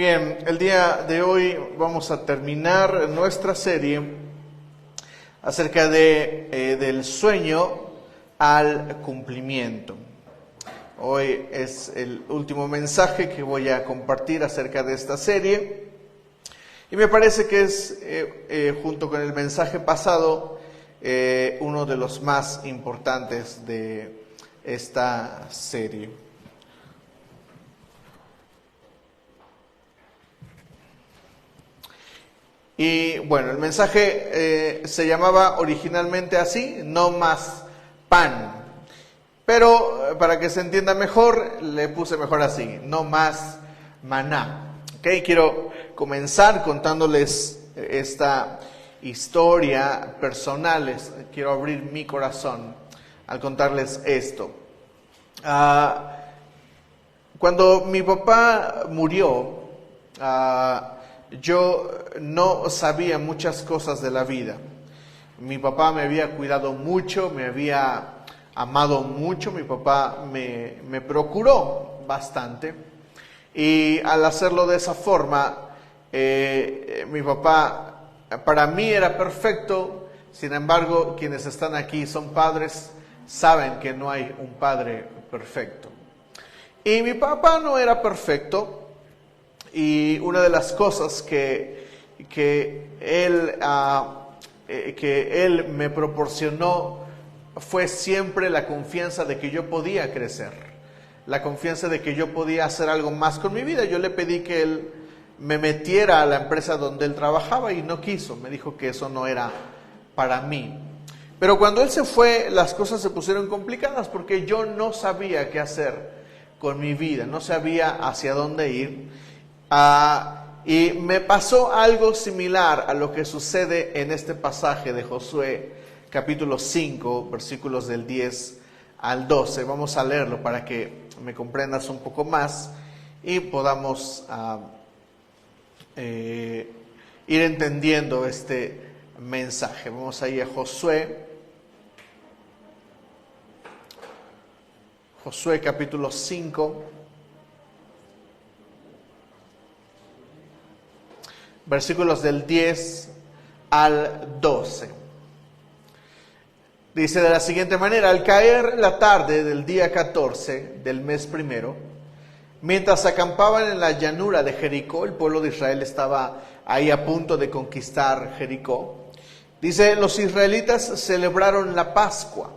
Bien, el día de hoy vamos a terminar nuestra serie acerca del sueño al cumplimiento. Hoy es el último mensaje que voy a compartir acerca de esta serie y me parece que es, junto con el mensaje pasado, uno de los más importantes de esta serie. Y bueno, el mensaje se llamaba originalmente así, no más pan. Pero para que se entienda mejor, le puse mejor así, no más maná. ¿Okay? Quiero comenzar contándoles esta historia personal. Quiero abrir mi corazón al contarles esto. Cuando mi papá murió, yo no sabía muchas cosas de la vida. Mi papá me había cuidado mucho, me había amado mucho, mi papá me procuró bastante. Y al hacerlo de esa forma, mi papá para mí era perfecto. Sin embargo, quienes están aquí son padres, saben que no hay un padre perfecto. Y mi papá no era perfecto. Y una de las cosas que él me proporcionó fue siempre la confianza de que yo podía crecer, la confianza de que yo podía hacer algo más con mi vida. Yo le pedí que él me metiera a la empresa donde él trabajaba y no quiso, me dijo que eso no era para mí. Pero cuando él se fue, las cosas se pusieron complicadas porque yo no sabía qué hacer con mi vida, no sabía hacia dónde ir. Y me pasó algo similar a lo que sucede en este pasaje de Josué, capítulo 5, versículos del 10 al 12. Vamos a leerlo para que me comprendas un poco más y podamos ir entendiendo este mensaje. Vamos ahí a Josué capítulo 5. Versículos del 10 al 12. Dice de la siguiente manera: al caer la tarde del día 14 del mes primero, mientras acampaban en la llanura de Jericó, el pueblo de Israel estaba ahí a punto de conquistar Jericó. Dice, los israelitas celebraron la Pascua.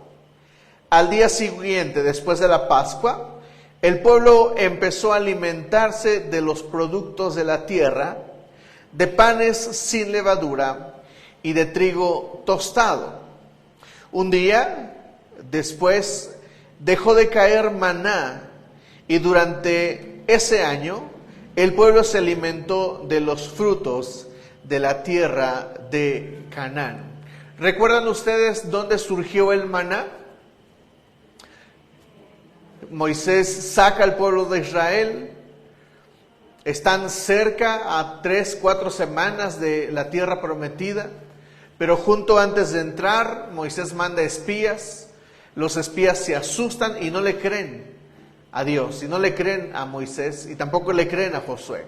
Al día siguiente, después de la Pascua, el pueblo empezó a alimentarse de los productos de la tierra, de panes sin levadura y de trigo tostado. Un día después dejó de caer maná y durante ese año el pueblo se alimentó de los frutos de la tierra de Canaán. ¿Recuerdan ustedes dónde surgió el maná? Moisés saca al pueblo de Israel. Están cerca a 3-4 semanas de la tierra prometida, pero junto antes de entrar, Moisés manda espías. Los espías se asustan y no le creen a Dios, y no le creen a Moisés, y tampoco le creen a Josué.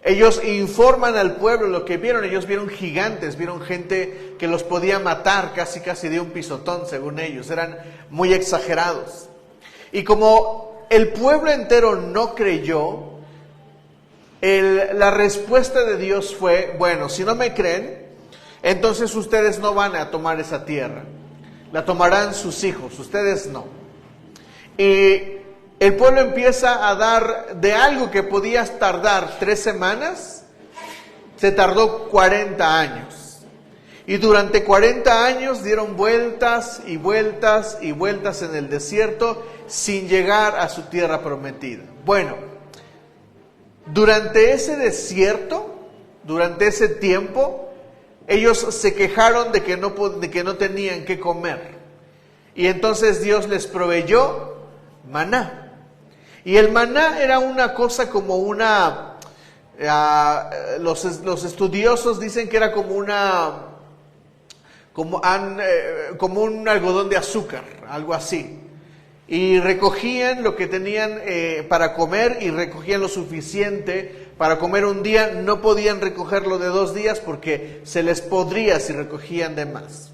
Ellos informan al pueblo lo que vieron. Ellos vieron gigantes, vieron gente que los podía matar casi de un pisotón, según ellos. Eran muy exagerados. Y como el pueblo entero no creyó, la respuesta de Dios fue, bueno, si no me creen, entonces ustedes no van a tomar esa tierra. La tomarán sus hijos, ustedes no. Y el pueblo empieza a dar de algo que podía tardar 3 semanas, se tardó 40 años. Y durante 40 años dieron vueltas y vueltas y vueltas en el desierto sin llegar a su tierra prometida. Bueno, durante ese desierto, durante ese tiempo, ellos se quejaron de que no tenían qué comer. Y entonces Dios les proveyó maná. Y el maná era una cosa como los estudiosos dicen que era como un algodón de azúcar, algo así. Y recogían lo que tenían para comer y recogían lo suficiente para comer un día, no podían recogerlo de 2 días porque se les podría si recogían de más.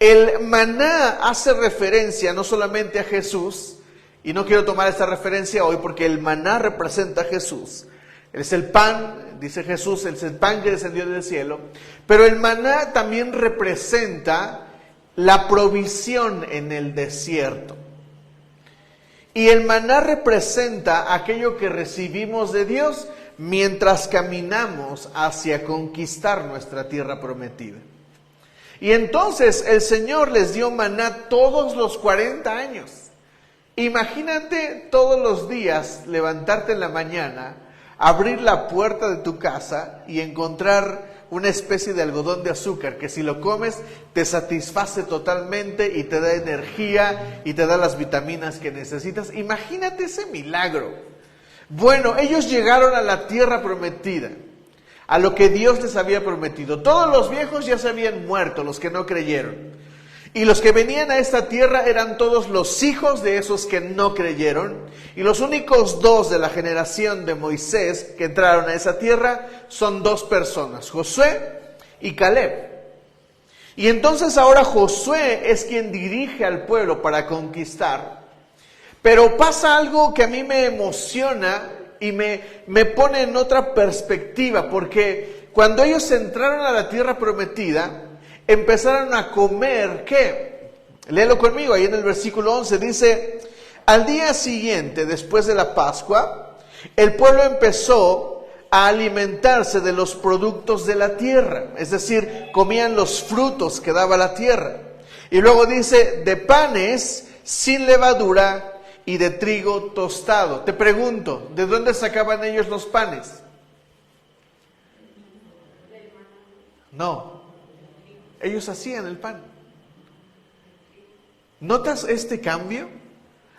El maná hace referencia no solamente a Jesús, y no quiero tomar esta referencia hoy porque el maná representa a Jesús. Es el pan, dice Jesús, es el pan que descendió del cielo, pero el maná también representa la provisión en el desierto. Y el maná representa aquello que recibimos de Dios mientras caminamos hacia conquistar nuestra tierra prometida. Y entonces el Señor les dio maná todos los 40 años. Imagínate todos los días levantarte en la mañana, abrir la puerta de tu casa y encontrar una especie de algodón de azúcar que si lo comes te satisface totalmente y te da energía y te da las vitaminas que necesitas. Imagínate ese milagro. Bueno, ellos llegaron a la tierra prometida, a lo que Dios les había prometido. Todos los viejos ya se habían muerto, los que no creyeron. Y los que venían a esta tierra eran todos los hijos de esos que no creyeron. Y los únicos 2 de la generación de Moisés que entraron a esa tierra son 2 personas, Josué y Caleb. Y entonces ahora Josué es quien dirige al pueblo para conquistar. Pero pasa algo que a mí me emociona y me pone en otra perspectiva, porque cuando ellos entraron a la tierra prometida, empezaron a comer, ¿qué? Léelo conmigo, ahí en el versículo 11 dice: al día siguiente, después de la Pascua, el pueblo empezó a alimentarse de los productos de la tierra, es decir, comían los frutos que daba la tierra. Y luego dice, de panes sin levadura y de trigo tostado. Te pregunto, ¿de dónde sacaban ellos los panes? No. Ellos hacían el pan. ¿Notas este cambio?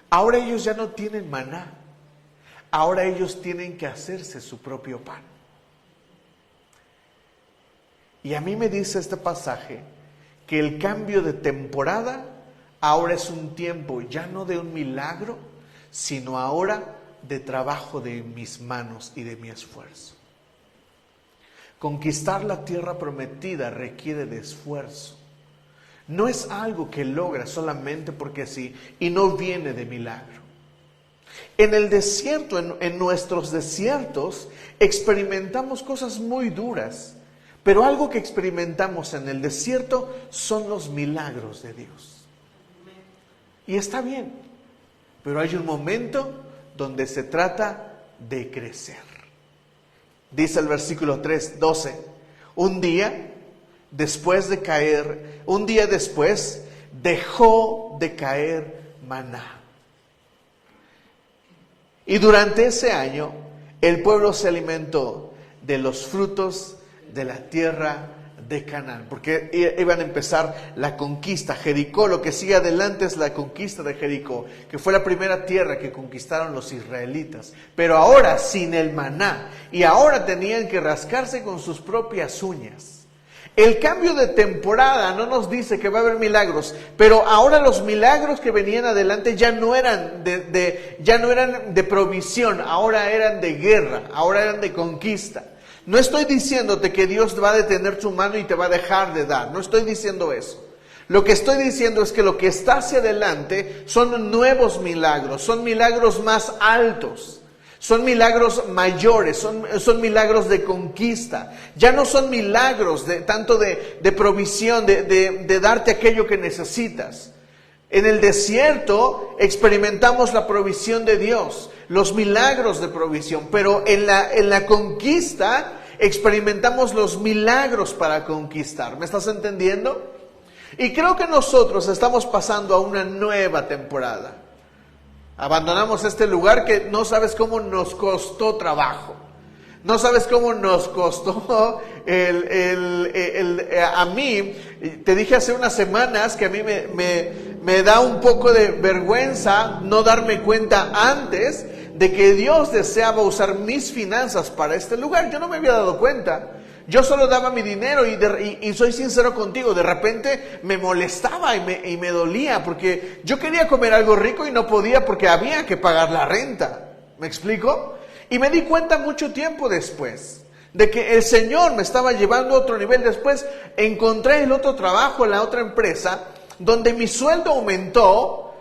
Ahora ellos ya no tienen maná. Ahora ellos tienen que hacerse su propio pan. Y a mí me dice este pasaje que el cambio de temporada ahora es un tiempo ya no de un milagro, sino ahora de trabajo de mis manos y de mi esfuerzo. Conquistar la tierra prometida requiere de esfuerzo. No es algo que logras solamente porque sí, y no viene de milagro. En el desierto, en nuestros desiertos, experimentamos cosas muy duras, pero algo que experimentamos en el desierto son los milagros de Dios. Y está bien, pero hay un momento donde se trata de crecer. Dice el versículo 12, un día después dejó de caer maná. Y durante ese año el pueblo se alimentó de los frutos de la tierra de Canaán, porque iban a empezar la conquista. Jericó, lo que sigue adelante es la conquista de Jericó, que fue la primera tierra que conquistaron los israelitas, pero ahora sin el maná, y ahora tenían que rascarse con sus propias uñas. El cambio de temporada no nos dice que va a haber milagros, pero ahora los milagros que venían adelante ya no eran de provisión, ahora eran de guerra, ahora eran de conquista. No estoy diciéndote que Dios va a detener su mano y te va a dejar de dar. No estoy diciendo eso. Lo que estoy diciendo es que lo que está hacia adelante son nuevos milagros. Son milagros más altos. Son milagros mayores. Son milagros de conquista. Ya no son milagros tanto de provisión, de darte aquello que necesitas. En el desierto experimentamos la provisión de Dios, los milagros de provisión, pero en la conquista experimentamos los milagros para conquistar. ¿Me estás entendiendo? Y creo que nosotros estamos pasando a una nueva temporada. Abandonamos este lugar que no sabes cómo nos costó trabajo. No sabes cómo nos costó a mí, te dije hace unas semanas que a mí me da un poco de vergüenza no darme cuenta antes de que Dios deseaba usar mis finanzas para este lugar. Yo no me había dado cuenta. Yo solo daba mi dinero y soy sincero contigo, de repente me molestaba y me dolía porque yo quería comer algo rico y no podía porque había que pagar la renta. ¿Me explico? Y me di cuenta mucho tiempo después de que el Señor me estaba llevando a otro nivel. Después encontré el otro trabajo en la otra empresa, donde mi sueldo aumentó,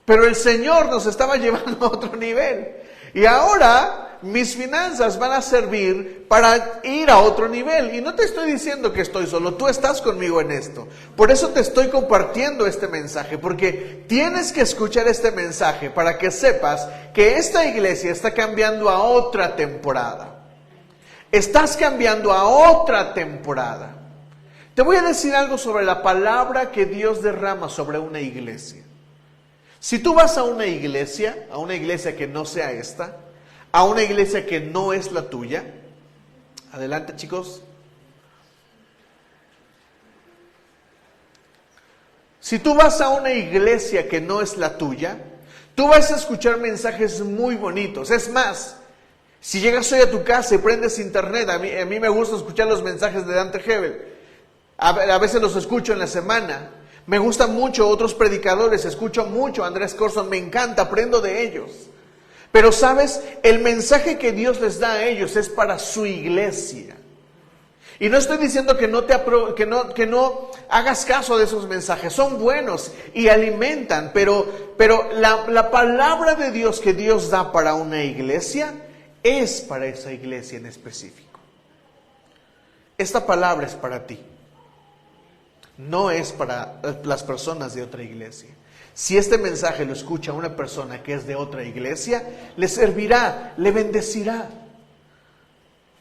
pero el Señor nos estaba llevando a otro nivel. Y ahora mis finanzas van a servir para ir a otro nivel. Y no te estoy diciendo que estoy solo, tú estás conmigo en esto. Por eso te estoy compartiendo este mensaje, porque tienes que escuchar este mensaje para que sepas que esta iglesia está cambiando a otra temporada. Estás cambiando a otra temporada. Te voy a decir algo sobre la palabra que Dios derrama sobre una iglesia. Si tú vas a una iglesia que no sea esta, a una iglesia que no es la tuya, adelante chicos. Si tú vas a una iglesia que no es la tuya, tú vas a escuchar mensajes muy bonitos. Es más, si llegas hoy a tu casa y prendes internet, a mí me gusta escuchar los mensajes de Dante Hebel. A veces los escucho en la semana. Me gustan mucho otros predicadores, escucho mucho a Andrés Corson, me encanta, aprendo de ellos. Pero sabes, el mensaje que Dios les da a ellos es para su iglesia. Y no estoy diciendo que no hagas caso de esos mensajes, son buenos y alimentan, pero la palabra de Dios que Dios da para una iglesia es para esa iglesia en específico. Esta palabra es para ti, no es para las personas de otra iglesia. Si este mensaje lo escucha una persona que es de otra iglesia, le servirá, le bendecirá.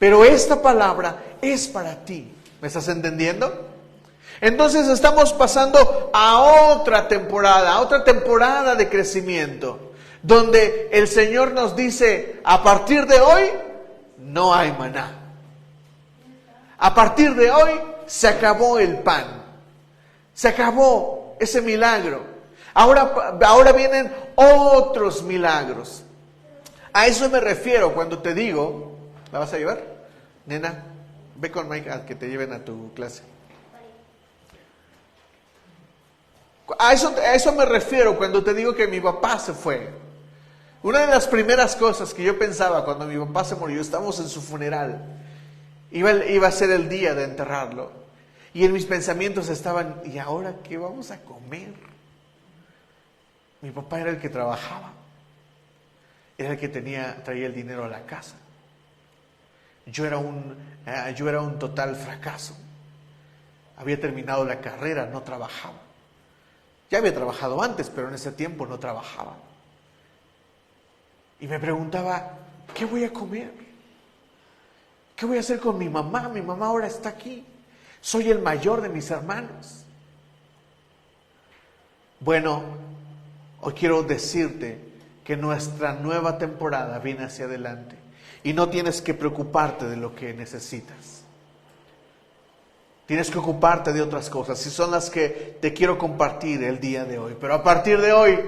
Pero esta palabra es para ti. ¿Me estás entendiendo? Entonces estamos pasando a otra temporada de crecimiento, donde el Señor nos dice, a partir de hoy no hay maná. A partir de hoy se acabó el pan. Se acabó ese milagro. Ahora vienen otros milagros. A eso me refiero cuando te digo, ¿la vas a llevar? Nena, ve con Mike a que te lleven a tu clase. A eso me refiero cuando te digo que mi papá se fue. Una de las primeras cosas que yo pensaba cuando mi papá se murió, estábamos en su funeral, iba a ser el día de enterrarlo. Y en mis pensamientos estaban, ¿y ahora qué vamos a comer? Mi papá era el que trabajaba, era el que traía el dinero a la casa. Yo era un total fracaso. Había terminado la carrera, no trabajaba. Ya había trabajado antes, pero en ese tiempo no trabajaba. Y me preguntaba, ¿qué voy a comer? ¿Qué voy a hacer con mi mamá? Mi mamá ahora está aquí. Soy el mayor de mis hermanos. Bueno, hoy quiero decirte que nuestra nueva temporada viene hacia adelante y no tienes que preocuparte de lo que necesitas. Tienes que ocuparte de otras cosas y son las que te quiero compartir el día de hoy. Pero a partir de hoy,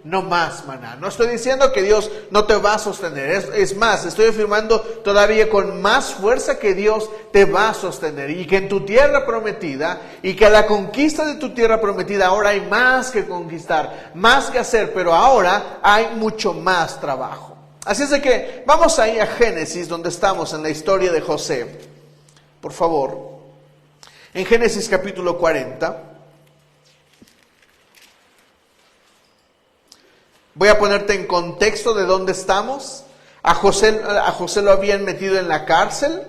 no más maná. No estoy diciendo que Dios no te va a sostener. Es más, estoy afirmando todavía con más fuerza que Dios te va a sostener. Y que en tu tierra prometida, y que a la conquista de tu tierra prometida ahora hay más que conquistar, más que hacer, pero ahora hay mucho más trabajo. Así es de que vamos ahí a Génesis, donde estamos en la historia de José. Por favor, en Génesis capítulo 40. Voy a ponerte en contexto de dónde estamos. A José lo habían metido en la cárcel.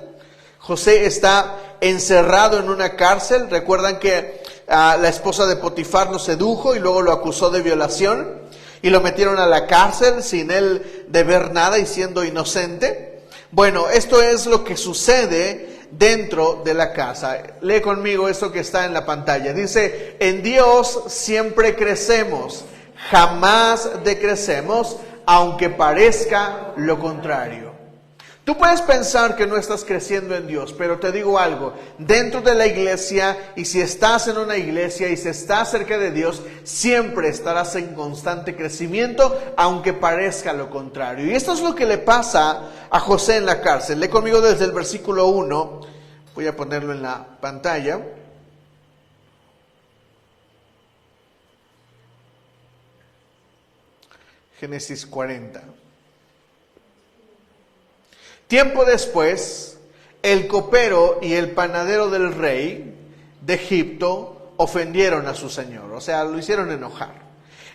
José está encerrado en una cárcel. Recuerdan que la esposa de Potifar lo sedujo y luego lo acusó de violación. Y lo metieron a la cárcel sin él deber nada y siendo inocente. Bueno, esto es lo que sucede dentro de la casa. Lee conmigo esto que está en la pantalla. Dice, en Dios siempre crecemos. Jamás decrecemos, aunque parezca lo contrario. Tú puedes pensar que no estás creciendo en Dios, pero te digo algo, dentro de la iglesia, y si estás en una iglesia y si estás cerca de Dios, siempre estarás en constante crecimiento, aunque parezca lo contrario. Y esto es lo que le pasa a José en la cárcel. Lee conmigo desde el versículo 1, voy a ponerlo en la pantalla. Génesis 40. Tiempo después, el copero y el panadero del rey de Egipto ofendieron a su señor, o sea, lo hicieron enojar.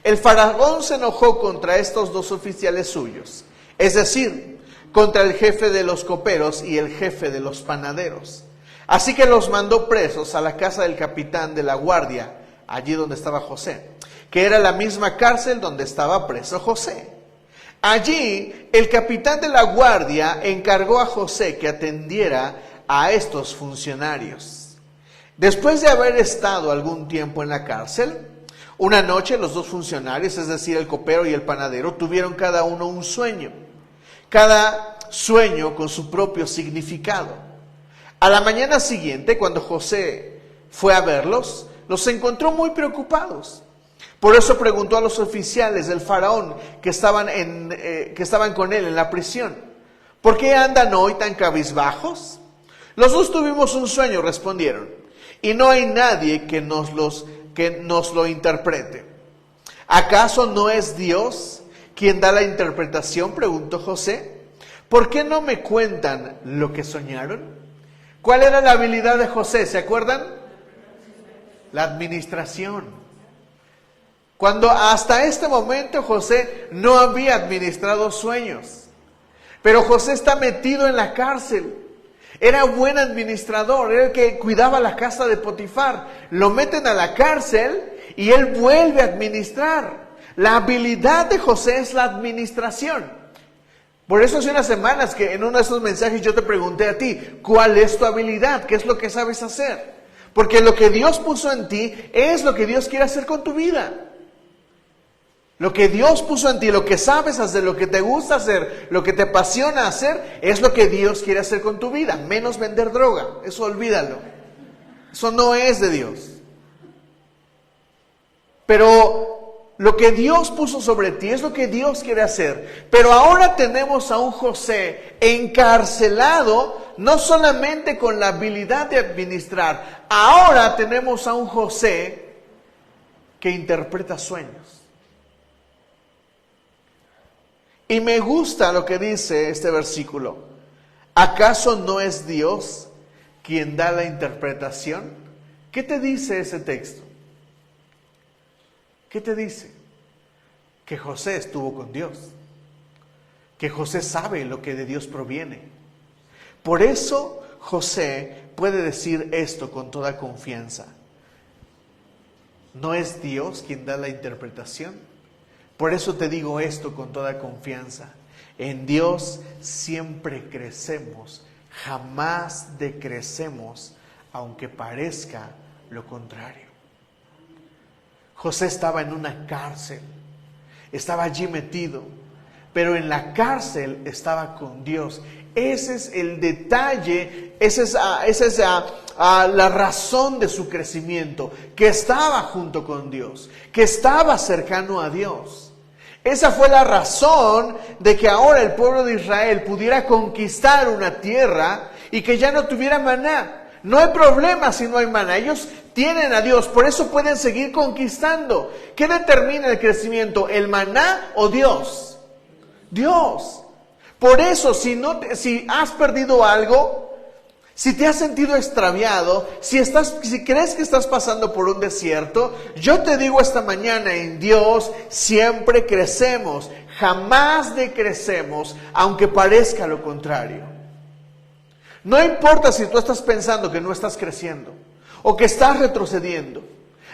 El faraón se enojó contra estos dos oficiales suyos, es decir, contra el jefe de los coperos y el jefe de los panaderos. Así que los mandó presos a la casa del capitán de la guardia, allí donde estaba José, que era la misma cárcel donde estaba preso José. Allí, el capitán de la guardia encargó a José que atendiera a estos funcionarios. Después de haber estado algún tiempo en la cárcel, una noche los dos funcionarios, es decir, el copero y el panadero, tuvieron cada uno un sueño. Cada sueño con su propio significado. A la mañana siguiente, cuando José fue a verlos, los encontró muy preocupados. Por eso preguntó a los oficiales del faraón que estaban con él en la prisión: ¿por qué andan hoy tan cabizbajos? Los dos tuvimos un sueño, respondieron, y no hay nadie que nos lo interprete. ¿Acaso no es Dios quien da la interpretación?, preguntó José. ¿Por qué no me cuentan lo que soñaron? ¿Cuál era la habilidad de José? ¿Se acuerdan? La administración. Cuando hasta este momento José no había administrado sueños. Pero José está metido en la cárcel. Era buen administrador, era el que cuidaba la casa de Potifar. Lo meten a la cárcel y él vuelve a administrar. La habilidad de José es la administración. Por eso hace unas semanas que en uno de esos mensajes yo te pregunté a ti: ¿cuál es tu habilidad? ¿Qué es lo que sabes hacer? Porque lo que Dios puso en ti es lo que Dios quiere hacer con tu vida. Lo que Dios puso en ti, lo que sabes hacer, lo que te gusta hacer, lo que te apasiona hacer, es lo que Dios quiere hacer con tu vida. Menos vender droga, eso olvídalo. Eso no es de Dios. Pero lo que Dios puso sobre ti es lo que Dios quiere hacer. Pero ahora tenemos a un José encarcelado, no solamente con la habilidad de administrar. Ahora tenemos a un José que interpreta sueños. Y me gusta lo que dice este versículo. ¿Acaso no es Dios quien da la interpretación? ¿Qué te dice ese texto? ¿Qué te dice? Que José estuvo con Dios. Que José sabe lo que de Dios proviene. Por eso José puede decir esto con toda confianza. ¿No es Dios quien da la interpretación? Por eso te digo esto con toda confianza. En Dios siempre crecemos, jamás decrecemos, aunque parezca lo contrario. José estaba en una cárcel, estaba allí metido, pero en la cárcel estaba con Dios. Ese es el detalle, esa es la razón de su crecimiento, que estaba junto con Dios, que estaba cercano a Dios. Esa fue la razón de que ahora el pueblo de Israel pudiera conquistar una tierra y que ya no tuviera maná. No hay problema si no hay maná. Ellos tienen a Dios, por eso pueden seguir conquistando. ¿Qué determina el crecimiento? ¿El maná o Dios? Dios. Por eso, si has perdido algo, si te has sentido extraviado, si crees que estás pasando por un desierto, yo te digo esta mañana: en Dios siempre crecemos, jamás decrecemos, aunque parezca lo contrario. No importa si tú estás pensando que no estás creciendo o que estás retrocediendo.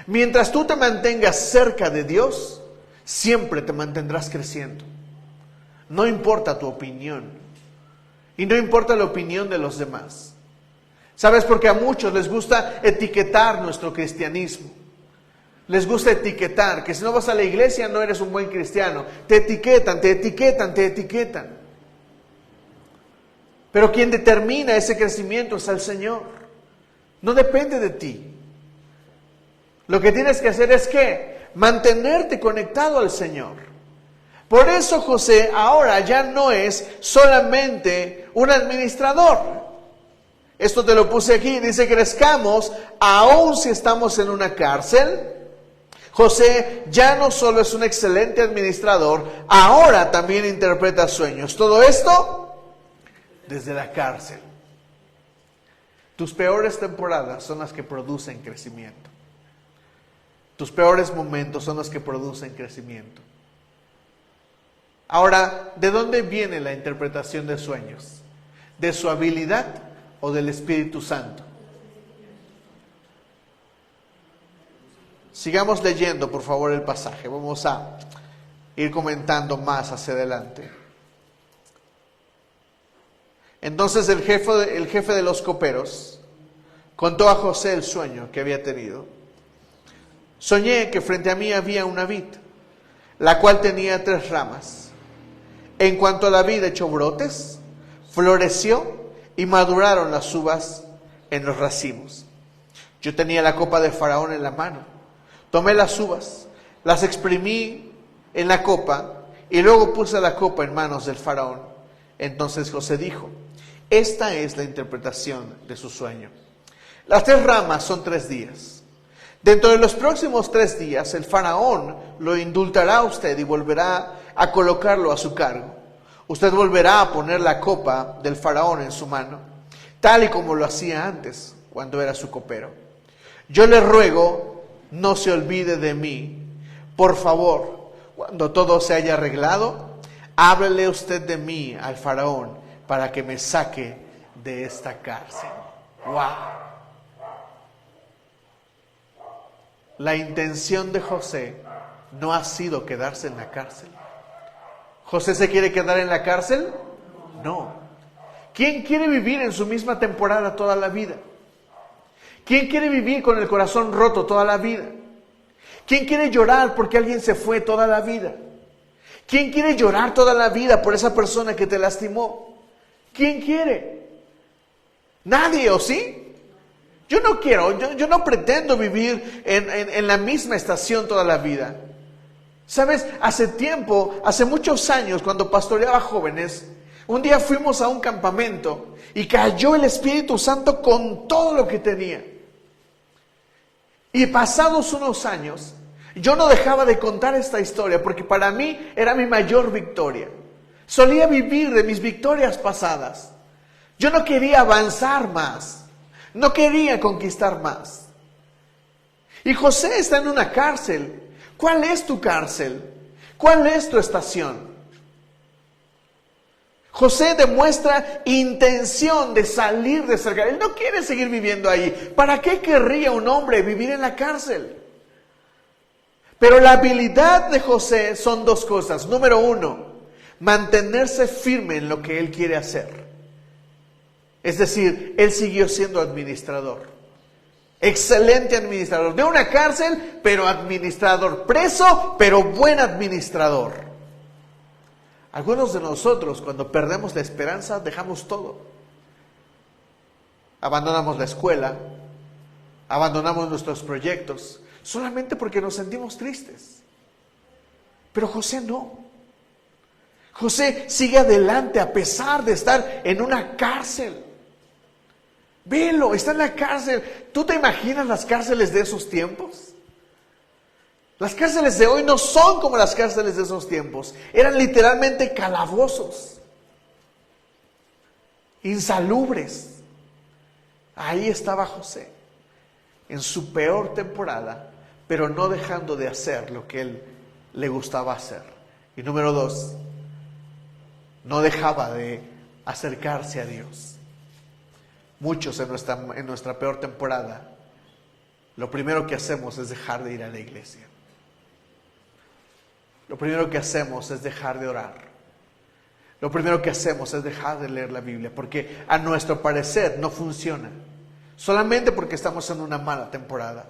Mientras tú te mantengas cerca de Dios, siempre te mantendrás creciendo. No importa tu opinión y no importa la opinión de los demás. ¿Sabes? Porque a muchos les gusta etiquetar nuestro cristianismo. Les gusta etiquetar, que si no vas a la iglesia no eres un buen cristiano. Te etiquetan, te etiquetan, te etiquetan. Pero quien determina ese crecimiento es el Señor. No depende de ti. Lo que tienes que hacer es ¿qué? Mantenerte conectado al Señor. Por eso José ahora ya no es solamente un administrador. Esto te lo puse aquí, dice: crezcamos aun si estamos en una cárcel. José ya no solo es un excelente administrador, ahora también interpreta sueños. Todo esto desde la cárcel. Tus peores temporadas son las que producen crecimiento. Tus peores momentos son los que producen crecimiento. Ahora, ¿de dónde viene la interpretación de sueños? ¿De su habilidad o del Espíritu Santo? Sigamos leyendo, por favor, el pasaje. Vamos a ir comentando más hacia adelante. Entonces el jefe de los coperos contó a José el sueño que había tenido. Soñé que frente a mí había una vid, la cual tenía 3 ramas. En cuanto a la vid echó brotes, floreció y maduraron las uvas en los racimos. Yo tenía la copa de Faraón en la mano. Tomé las uvas, las exprimí en la copa y luego puse la copa en manos del Faraón. Entonces José dijo: esta es la interpretación de su sueño. Las 3 ramas son 3 días. Dentro de los próximos 3 días, el Faraón lo indultará a usted y volverá a colocarlo a su cargo. Usted volverá a poner la copa del Faraón en su mano, tal y como lo hacía antes, cuando era su copero. Yo le ruego, no se olvide de mí. Por favor, cuando todo se haya arreglado, háblele usted de mí al Faraón para que me saque de esta cárcel. ¡Wow! La intención de José no ha sido quedarse en la cárcel. ¿José se quiere quedar en la cárcel? No. ¿Quién quiere vivir en su misma temporada toda la vida? ¿Quién quiere vivir con el corazón roto toda la vida? ¿Quién quiere llorar porque alguien se fue toda la vida? ¿Quién quiere llorar toda la vida por esa persona que te lastimó? ¿Quién quiere? Nadie, ¿o sí? Yo no quiero, yo no pretendo vivir en la misma estación toda la vida. ¿Sabes? Hace muchos años, cuando pastoreaba jóvenes, un día fuimos a un campamento y cayó el Espíritu Santo con todo lo que tenía. Y pasados unos años, yo no dejaba de contar esta historia porque para mí era mi mayor victoria. Solía vivir de mis victorias pasadas. Yo no quería avanzar más. No quería conquistar más. Y José está en una cárcel. ¿Cuál es tu cárcel? ¿Cuál es tu estación? José demuestra intención de salir de esa cárcel. Él no quiere seguir viviendo ahí. ¿Para qué querría un hombre vivir en la cárcel? Pero la habilidad de José son 2 cosas. Número 1, mantenerse firme en lo que él quiere hacer. Es decir, él siguió siendo administrador. Excelente administrador. De una cárcel, pero administrador. Preso, pero buen administrador. Algunos de nosotros, cuando perdemos la esperanza, dejamos todo. Abandonamos la escuela, abandonamos nuestros proyectos, solamente porque nos sentimos tristes. Pero José no. José sigue adelante a pesar de estar en una cárcel. Velo, está en la cárcel. ¿Tú te imaginas las cárceles de esos tiempos? Las cárceles de hoy no son como las cárceles de esos tiempos. Eran literalmente calabozos, insalubres. Ahí estaba José, en su peor temporada, pero no dejando de hacer lo que él le gustaba hacer. Y número 2, no dejaba de acercarse a Dios. Muchos en nuestra peor temporada, lo primero que hacemos es dejar de ir a la iglesia. Lo primero que hacemos es dejar de orar. Lo primero que hacemos es dejar de leer la Biblia, porque a nuestro parecer no funciona. Solamente porque estamos en una mala temporada.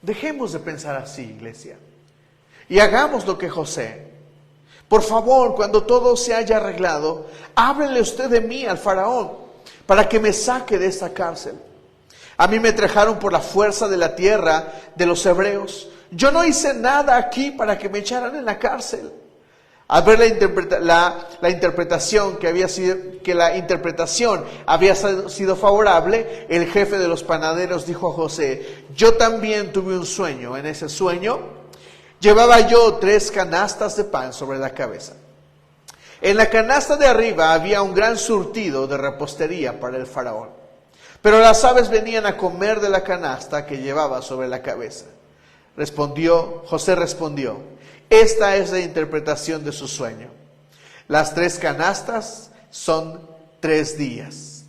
Dejemos de pensar así, iglesia. Y hagamos lo que José. Por favor, cuando todo se haya arreglado, háblele usted de mí al Faraón, para que me saque de esta cárcel. A mí me trajeron por la fuerza de la tierra de los hebreos. Yo no hice nada aquí para que me echaran en la cárcel. Al ver la interpretación que la interpretación había sido favorable, el jefe de los panaderos dijo a José: yo también tuve un sueño. En ese sueño llevaba yo 3 canastas de pan sobre la cabeza. En la canasta de arriba había un gran surtido de repostería para el faraón, pero las aves venían a comer de la canasta que llevaba sobre la cabeza. José respondió: esta es la interpretación de su sueño. Las 3 canastas son 3 días.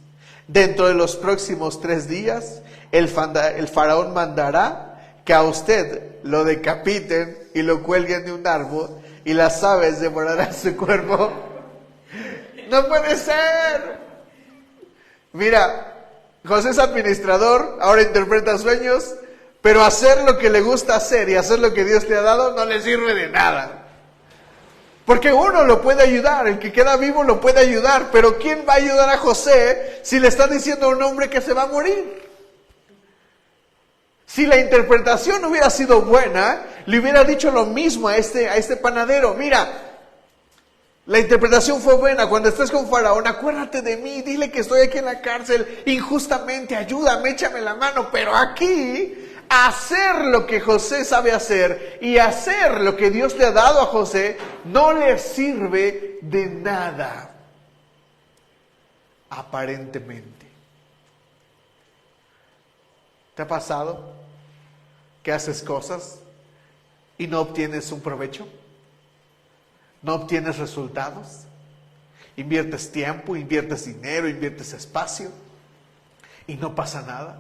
Dentro de los próximos 3 días, el faraón mandará que a usted lo decapiten y lo cuelguen de un árbol, y las aves devorarán su cuerpo. ¡No puede ser! Mira, José es administrador, ahora interpreta sueños, pero hacer lo que le gusta hacer y hacer lo que Dios le ha dado no le sirve de nada. Porque uno lo puede ayudar, el que queda vivo lo puede ayudar, pero ¿quién va a ayudar a José si le está diciendo a un hombre que se va a morir? Si la interpretación hubiera sido buena, le hubiera dicho lo mismo a este panadero: mira, la interpretación fue buena, cuando estés con Faraón, acuérdate de mí, dile que estoy aquí en la cárcel injustamente, ayúdame, échame la mano. Pero aquí, hacer lo que José sabe hacer y hacer lo que Dios le ha dado a José no le sirve de nada, aparentemente. ¿Te ha pasado que haces cosas y no obtienes un provecho? ¿No obtienes resultados? Inviertes tiempo, inviertes dinero, inviertes espacio y no pasa nada.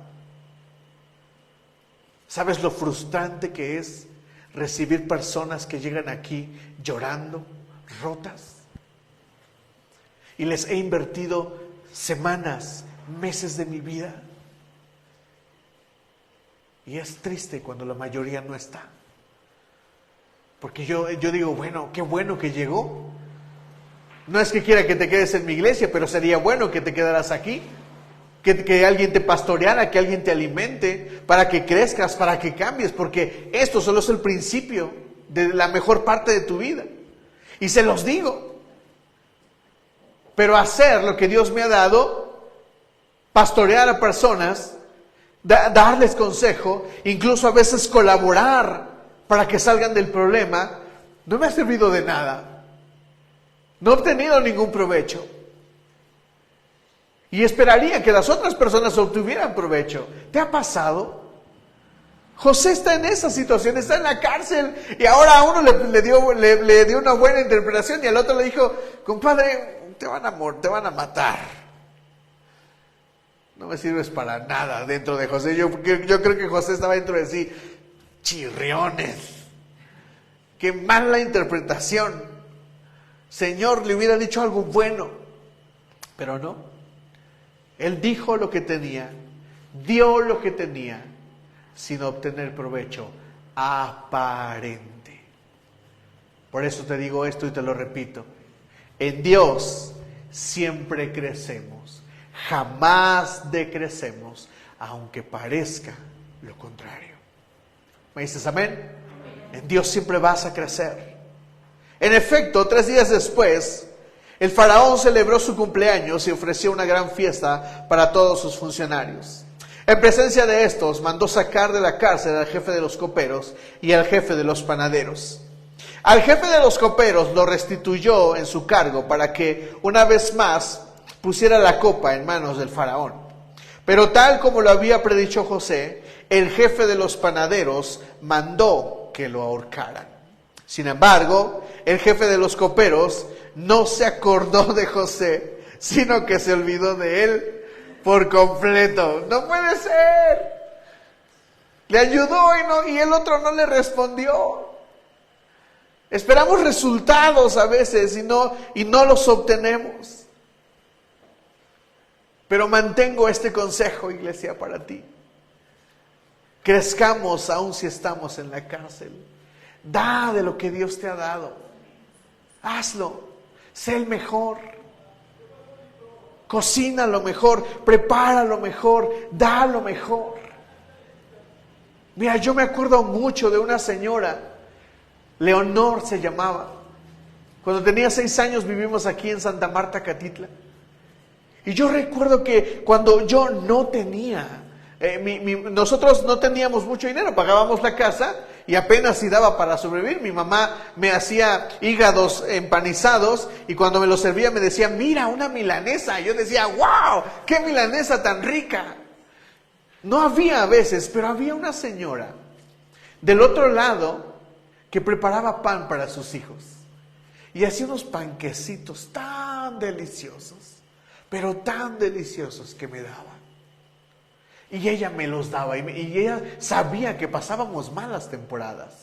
¿Sabes lo frustrante que es recibir personas que llegan aquí llorando, rotas? Y les he invertido semanas, meses de mi vida. Y es triste cuando la mayoría no está. Porque yo digo, bueno, qué bueno que llegó. No es que quiera que te quedes en mi iglesia, pero sería bueno que te quedaras aquí. Que alguien te pastoreara, que alguien te alimente, para que crezcas, para que cambies, porque esto solo es el principio de la mejor parte de tu vida. Y se los digo. Pero hacer lo que Dios me ha dado, pastorear a personas, darles consejo, incluso a veces colaborar para que salgan del problema, no me ha servido de nada. No he obtenido ningún provecho. Y esperaría que las otras personas obtuvieran provecho. ¿Te ha pasado? José está en esa situación, está en la cárcel, y ahora a uno le dio una buena interpretación y al otro le dijo: compadre, te van a matar. No me sirves para nada dentro de José. Yo creo que José estaba dentro de sí: chirriones, qué mala interpretación. Señor, le hubiera dicho algo bueno, pero no. Él dijo lo que tenía, dio lo que tenía, sin obtener provecho aparente. Por eso te digo esto y te lo repito: en Dios siempre crecemos, jamás decrecemos, aunque parezca lo contrario. ¿Me dices amén? En Dios siempre vas a crecer. En efecto, 3 días después, el faraón celebró su cumpleaños y ofreció una gran fiesta para todos sus funcionarios. En presencia de estos, mandó sacar de la cárcel al jefe de los coperos y al jefe de los panaderos. Al jefe de los coperos lo restituyó en su cargo para que, una vez más, pusiera la copa en manos del faraón. Pero tal como lo había predicho José, el jefe de los panaderos mandó que lo ahorcaran. Sin embargo, el jefe de los coperos no se acordó de José, sino que se olvidó de él por completo. ¡No puede ser! Le ayudó y el otro no le respondió. Esperamos resultados a veces y no los obtenemos. Pero mantengo este consejo, iglesia, para ti. Crezcamos aun si estamos en la cárcel. Da de lo que Dios te ha dado. Hazlo. Sé el mejor. Cocina lo mejor. Prepara lo mejor. Da lo mejor. Mira, yo me acuerdo mucho de una señora. Leonor se llamaba. Cuando tenía 6 años vivimos aquí en Santa Marta, Catitla. Y yo recuerdo que cuando yo no tenía, nosotros no teníamos mucho dinero, pagábamos la casa y apenas si daba para sobrevivir. Mi mamá me hacía hígados empanizados y cuando me los servía me decía, mira, una milanesa. Yo decía, wow, qué milanesa tan rica. No había a veces, pero había una señora del otro lado que preparaba pan para sus hijos y hacía unos panquecitos tan deliciosos, pero tan deliciosos que me daba. Y ella me los daba y ella sabía que pasábamos malas temporadas.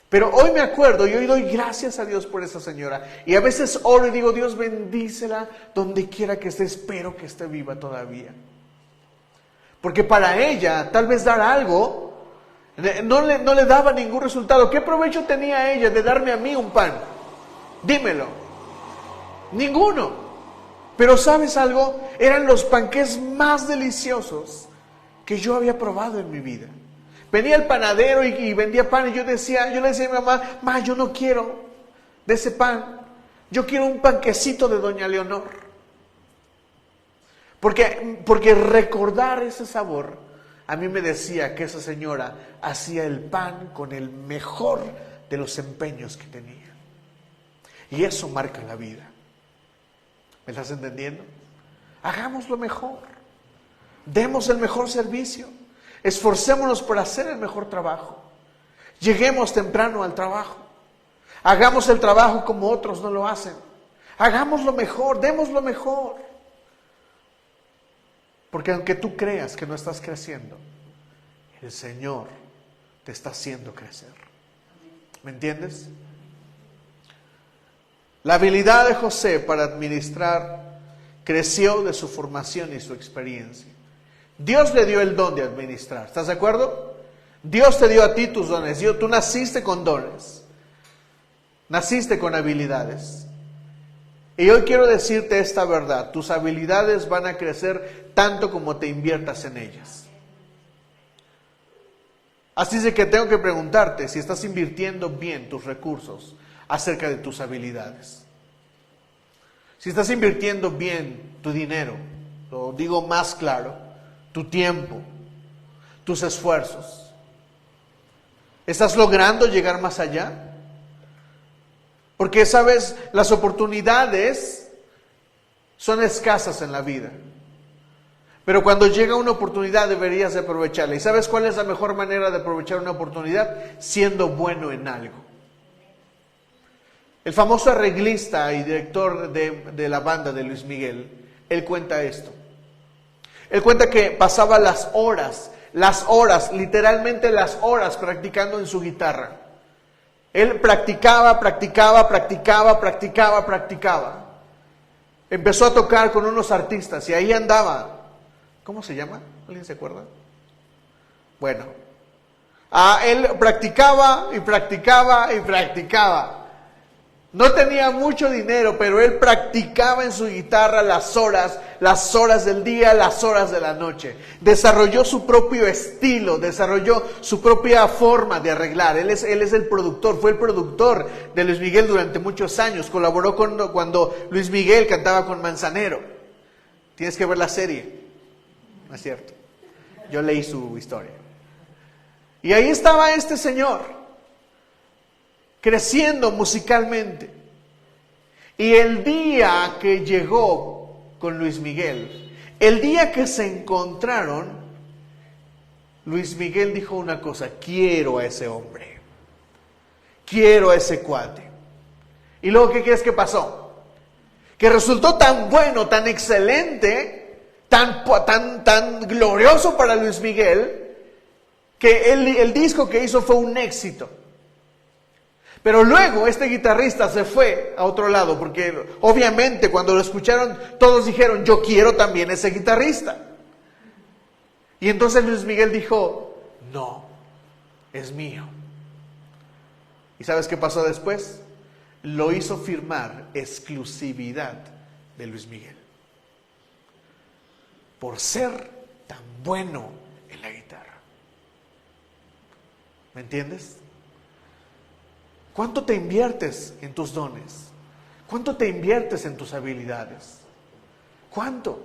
Pero hoy me acuerdo y hoy doy gracias a Dios por esa señora. Y a veces oro y digo, Dios bendícela donde quiera que esté, espero que esté viva todavía. Porque para ella, tal vez dar algo, no le daba ningún resultado. ¿Qué provecho tenía ella de darme a mí un pan? Dímelo. Ninguno. Pero ¿sabes algo? Eran los panqués más deliciosos que yo había probado en mi vida. Venía el panadero y vendía pan y yo le decía a mi mamá, yo no quiero de ese pan. Yo quiero un panquecito de doña Leonor. Porque recordar ese sabor a mí me decía que esa señora hacía el pan con el mejor de los empeños que tenía. Y eso marca la vida. ¿Me estás entendiendo? Hagamos lo mejor. Demos el mejor servicio. Esforcémonos por hacer el mejor trabajo. Lleguemos temprano al trabajo. Hagamos el trabajo como otros no lo hacen. Hagamos lo mejor, demos lo mejor. Porque aunque tú creas que no estás creciendo, el Señor te está haciendo crecer. ¿Me entiendes? La habilidad de José para administrar creció de su formación y su experiencia. Dios le dio el don de administrar. ¿Estás de acuerdo? Dios te dio a ti tus dones. Tú naciste con dones. Naciste con habilidades. Y hoy quiero decirte esta verdad. Tus habilidades van a crecer tanto como te inviertas en ellas. Así es de que tengo que preguntarte si estás invirtiendo bien tus recursos acerca de tus habilidades. Si estás invirtiendo bien tu dinero, lo digo más claro, tu tiempo, tus esfuerzos. ¿Estás logrando llegar más allá? Porque, ¿sabes? Las oportunidades son escasas en la vida. Pero cuando llega una oportunidad deberías de aprovecharla. ¿Y sabes cuál es la mejor manera de aprovechar una oportunidad? Siendo bueno en algo. El famoso arreglista y director de la banda de Luis Miguel, él cuenta esto. Él cuenta que pasaba las horas, literalmente las horas practicando en su guitarra. Él practicaba. Empezó a tocar con unos artistas y ahí andaba. ¿Cómo se llama? ¿Alguien se acuerda? Bueno, él practicaba. No tenía mucho dinero, pero él practicaba en su guitarra las horas del día, las horas de la noche. Desarrolló su propio estilo, desarrolló su propia forma de arreglar. Él es el productor, fue el productor de Luis Miguel durante muchos años. Colaboró cuando Luis Miguel cantaba con Manzanero. Tienes que ver la serie, ¿no es cierto? Yo leí su historia. Y ahí estaba este señor, creciendo musicalmente. Y el día que llegó con Luis Miguel, el día que se encontraron, Luis Miguel dijo una cosa: quiero a ese hombre, quiero a ese cuate. Y luego, ¿qué crees que pasó? Que resultó tan bueno, tan excelente, tan glorioso para Luis Miguel, que el disco que hizo fue un éxito. Pero luego este guitarrista se fue a otro lado, porque obviamente cuando lo escucharon todos dijeron: yo quiero también ese guitarrista. Y entonces Luis Miguel dijo: no, es mío. ¿Y sabes qué pasó después? Lo hizo firmar exclusividad de Luis Miguel, por ser tan bueno en la guitarra. ¿Me entiendes? ¿Cuánto te inviertes en tus dones? ¿Cuánto te inviertes en tus habilidades? ¿Cuánto?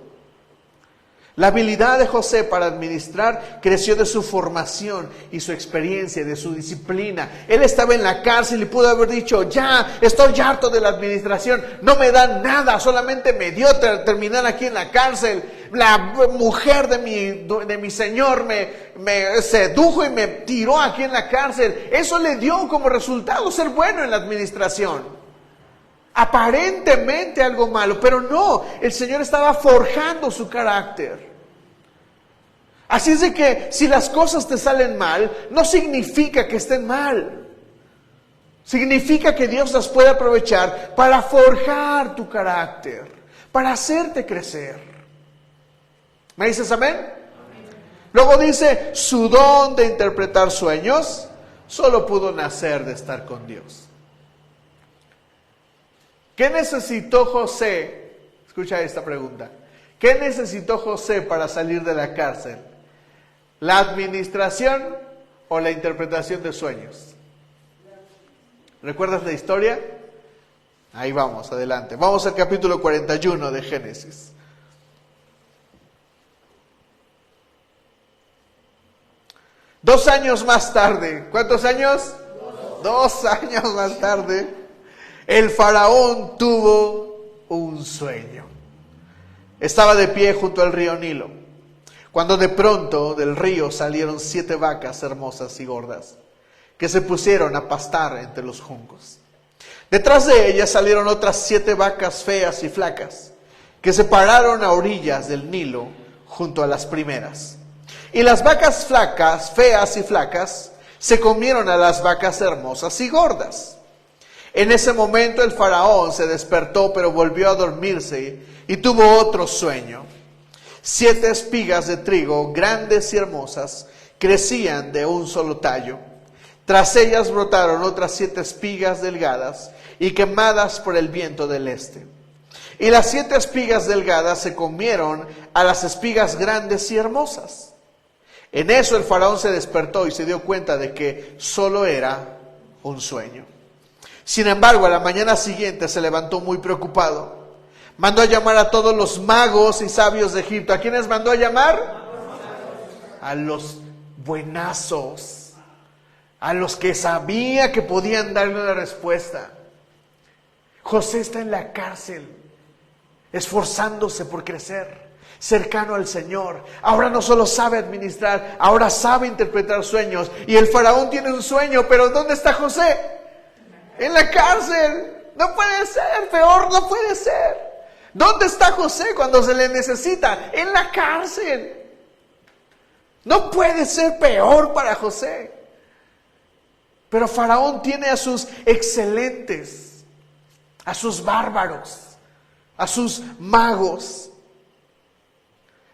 La habilidad de José para administrar creció de su formación y su experiencia, de su disciplina. Él estaba en la cárcel y pudo haber dicho, ya, estoy harto de la administración, no me dan nada, solamente me dio terminar aquí en la cárcel. La mujer de mi señor me sedujo y me tiró aquí en la cárcel. Eso le dio como resultado ser bueno en la administración. Aparentemente algo malo, pero no, el Señor estaba forjando su carácter. Así es de que si las cosas te salen mal, no significa que estén mal. Significa que Dios las puede aprovechar para forjar tu carácter, para hacerte crecer. ¿Me dices amén? Amén. Luego dice, su don de interpretar sueños solo pudo nacer de estar con Dios. ¿Qué necesitó José? Escucha esta pregunta. ¿Qué necesitó José para salir de la cárcel? ¿La administración o la interpretación de sueños? ¿Recuerdas la historia? Ahí vamos, adelante. Vamos al capítulo 41 de Génesis. Dos años más tarde, ¿cuántos años? 2 años más tarde, el faraón tuvo un sueño. Estaba de pie junto al río Nilo, cuando de pronto del río salieron 7 vacas hermosas y gordas, que se pusieron a pastar entre los juncos. Detrás de ellas salieron otras 7 vacas feas y flacas, que se pararon a orillas del Nilo junto a las primeras. Y las vacas flacas, feas y flacas, se comieron a las vacas hermosas y gordas. En ese momento el faraón se despertó, pero volvió a dormirse y tuvo otro sueño. 7 espigas de trigo, grandes y hermosas, crecían de un solo tallo. Tras ellas brotaron otras 7 espigas delgadas y quemadas por el viento del este. Y las 7 espigas delgadas se comieron a las espigas grandes y hermosas. En eso el faraón se despertó y se dio cuenta de que solo era un sueño. Sin embargo, a la mañana siguiente se levantó muy preocupado. Mandó a llamar a todos los magos y sabios de Egipto. ¿A quiénes mandó a llamar? A los buenazos, a los que sabía que podían darle una respuesta. José está en la cárcel, esforzándose por crecer, cercano al Señor. Ahora no solo sabe administrar, ahora sabe interpretar sueños. Y el faraón tiene un sueño, pero ¿dónde está José? En la cárcel. No puede ser, peor no puede ser. ¿Dónde está José cuando se le necesita? En la cárcel. No puede ser peor para José. Pero Faraón tiene a sus excelentes, a sus bárbaros, a sus magos.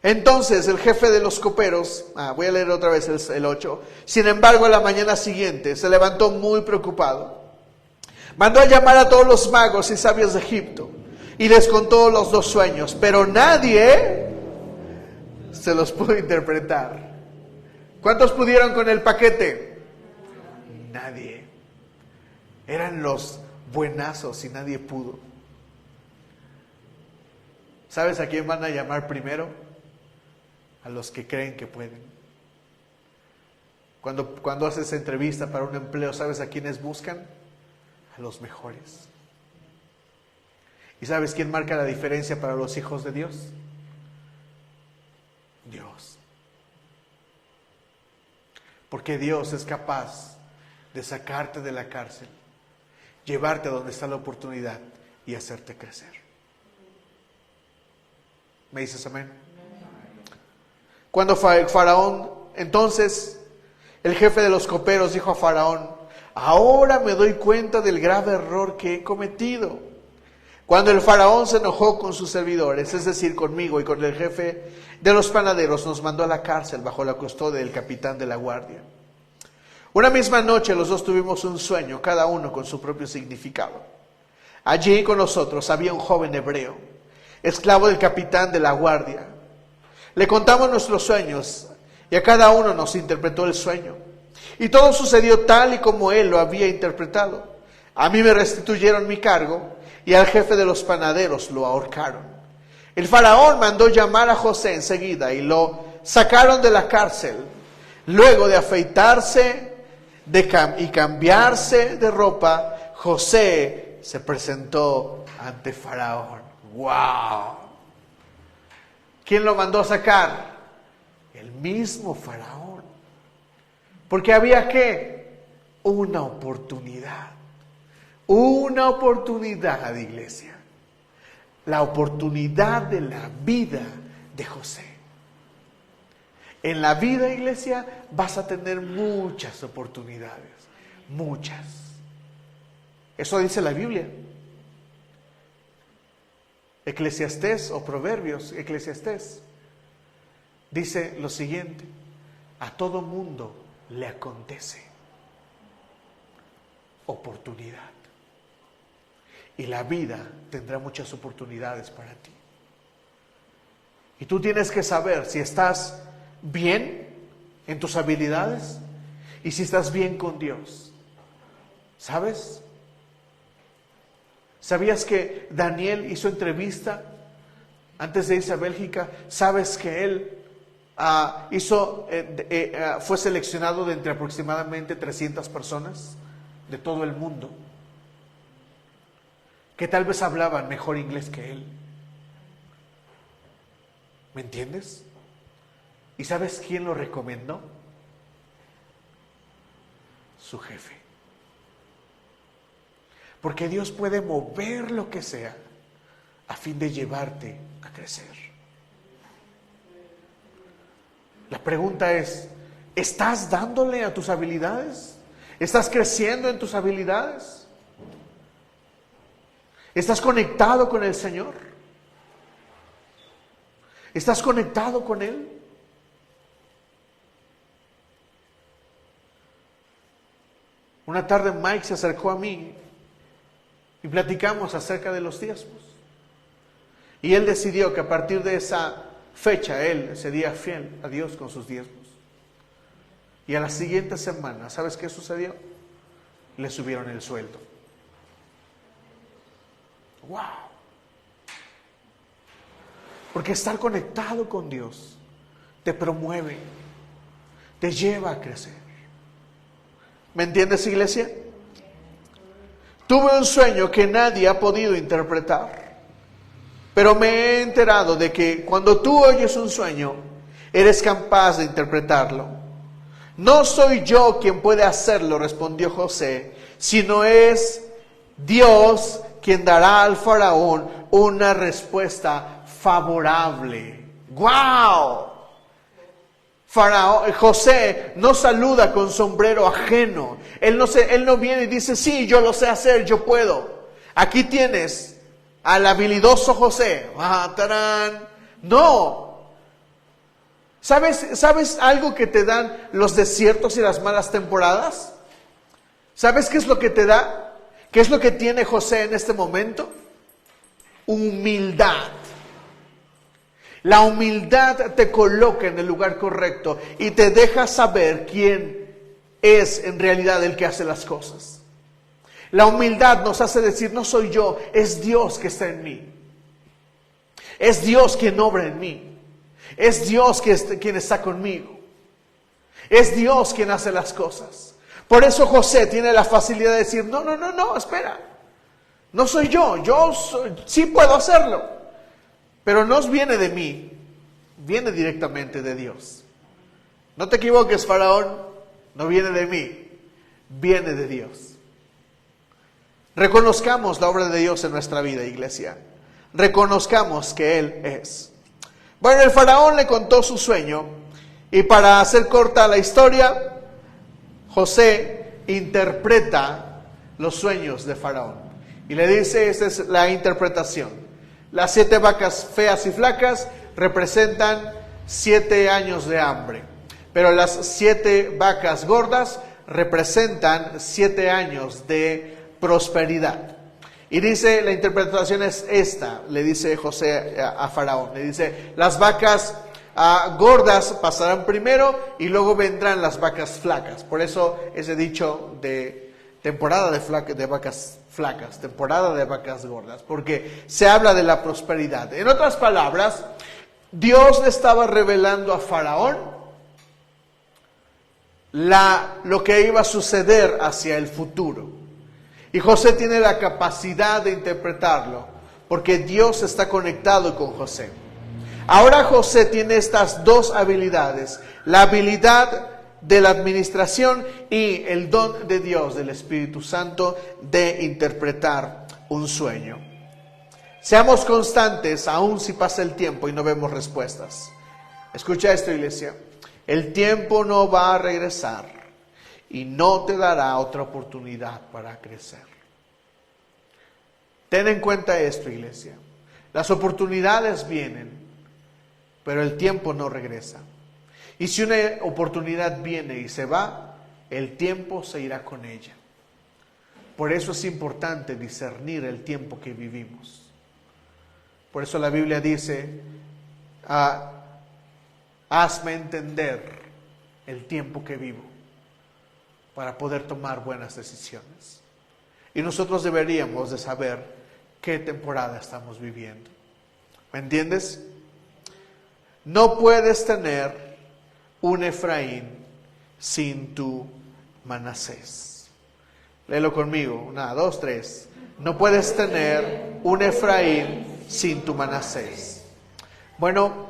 Entonces el jefe de los coperos, voy a leer otra vez el 8. Sin embargo, a la mañana siguiente se levantó muy preocupado. Mandó a llamar a todos los magos y sabios de Egipto y les contó los 2 sueños, pero nadie se los pudo interpretar. ¿Cuántos pudieron con el paquete? Nadie. Eran los buenazos y nadie pudo. ¿Sabes a quién van a llamar primero? A los que creen que pueden. Cuando haces entrevista para un empleo, ¿sabes a quiénes buscan? A los mejores. ¿Y sabes quién marca la diferencia para los hijos de Dios? Dios. Porque Dios es capaz de sacarte de la cárcel, llevarte a donde está la oportunidad y hacerte crecer. ¿Me dices amén? Cuando Faraón, entonces el jefe de los coperos dijo a Faraón: ahora me doy cuenta del grave error que he cometido. Cuando el faraón se enojó con sus servidores, es decir, conmigo y con el jefe de los panaderos, nos mandó a la cárcel bajo la custodia del capitán de la guardia. Una misma noche los 2 tuvimos un sueño, cada uno con su propio significado. Allí con nosotros había un joven hebreo, esclavo del capitán de la guardia. Le contamos nuestros sueños y a cada uno nos interpretó el sueño. Y todo sucedió tal y como él lo había interpretado. A mí me restituyeron mi cargo y al jefe de los panaderos lo ahorcaron. El faraón mandó llamar a José enseguida y lo sacaron de la cárcel. Luego de afeitarse y cambiarse de ropa, José se presentó ante Faraón. ¡Wow! ¿Quién lo mandó a sacar? El mismo Faraón. Porque había ¿qué? Una oportunidad. Una oportunidad, iglesia. La oportunidad de la vida de José. En la vida, iglesia, vas a tener muchas oportunidades. Muchas. Eso dice la Biblia. Eclesiastés o Proverbios, Eclesiastés, dice lo siguiente: a todo mundo le acontece oportunidad. Y la vida tendrá muchas oportunidades para ti. Y tú tienes que saber si estás bien en tus habilidades y si estás bien con Dios. ¿Sabes? ¿Sabías que Daniel hizo entrevista antes de irse a Bélgica? ¿Sabes que él fue seleccionado de entre aproximadamente 300 personas de todo el mundo, que tal vez hablaban mejor inglés que él? ¿Me entiendes? ¿Y sabes quién lo recomendó? Su jefe. Porque Dios puede mover lo que sea a fin de llevarte a crecer. La pregunta es, ¿estás dándole a tus habilidades? ¿Estás creciendo en tus habilidades? ¿Estás conectado con el Señor? ¿Estás conectado con Él? Una tarde Mike se acercó a mí y platicamos acerca de los diezmos. Y él decidió que a partir de esa fecha él sería fiel a Dios con sus diezmos. Y a la siguiente semana, ¿sabes qué sucedió? Le subieron el sueldo. ¡Wow! Porque estar conectado con Dios te promueve, te lleva a crecer. ¿Me entiendes, iglesia? Tuve un sueño que nadie ha podido interpretar, pero me he enterado de que cuando tú oyes un sueño, eres capaz de interpretarlo. No soy yo quien puede hacerlo, respondió José, sino es Dios quien dará al faraón una respuesta favorable. ¡Guau! José no saluda con sombrero ajeno. Él no viene y dice, sí, yo lo sé hacer, yo puedo. Aquí tienes al habilidoso José. ¡Tarán! No. ¿Sabes algo que te dan los desiertos y las malas temporadas? ¿Sabes qué es lo que te da? ¿Qué es lo que tiene José en este momento? Humildad. La humildad te coloca en el lugar correcto y te deja saber quién es en realidad el que hace las cosas. La humildad nos hace decir, no soy yo, es Dios que está en mí. Es Dios quien obra en mí. Es Dios quien está conmigo. Es Dios quien hace las cosas. Por eso José tiene la facilidad de decir, no, espera. No soy yo, sí puedo hacerlo. Pero no viene de mí, viene directamente de Dios. No te equivoques, Faraón, no viene de mí, viene de Dios. Reconozcamos la obra de Dios en nuestra vida, iglesia. Reconozcamos que Él es. Bueno, el Faraón le contó su sueño y para hacer corta la historia, José interpreta los sueños de Faraón. Y le dice, esta es la interpretación. Las 7 vacas feas y flacas representan 7 años de hambre. Pero las 7 vacas gordas representan 7 años de prosperidad. Y dice, la interpretación es esta, le dice José a Faraón. Le dice, las vacas gordas pasarán primero y luego vendrán las vacas flacas. Por eso ese dicho de temporada de vacas flacas, temporada de vacas gordas, porque se habla de la prosperidad. En otras palabras, Dios le estaba revelando a Faraón lo que iba a suceder hacia el futuro. Y José tiene la capacidad de interpretarlo, porque Dios está conectado con José. Ahora José tiene estas dos habilidades, la habilidad de la administración y el don de Dios, del Espíritu Santo, de interpretar un sueño. Seamos constantes, aun si pasa el tiempo y no vemos respuestas. Escucha esto, iglesia. El tiempo no va a regresar y no te dará otra oportunidad para crecer. Ten en cuenta esto, iglesia. Las oportunidades vienen, pero el tiempo no regresa. Y si una oportunidad viene y se va, el tiempo se irá con ella. Por eso es importante discernir el tiempo que vivimos. Por eso la Biblia dice, hazme entender el tiempo que vivo para poder tomar buenas decisiones. Y nosotros deberíamos de saber qué temporada estamos viviendo. ¿Me entiendes? No puedes tener un Efraín sin tu Manasés. Léelo conmigo. 1, 2, 3. No puedes tener un Efraín sin tu Manasés. Bueno,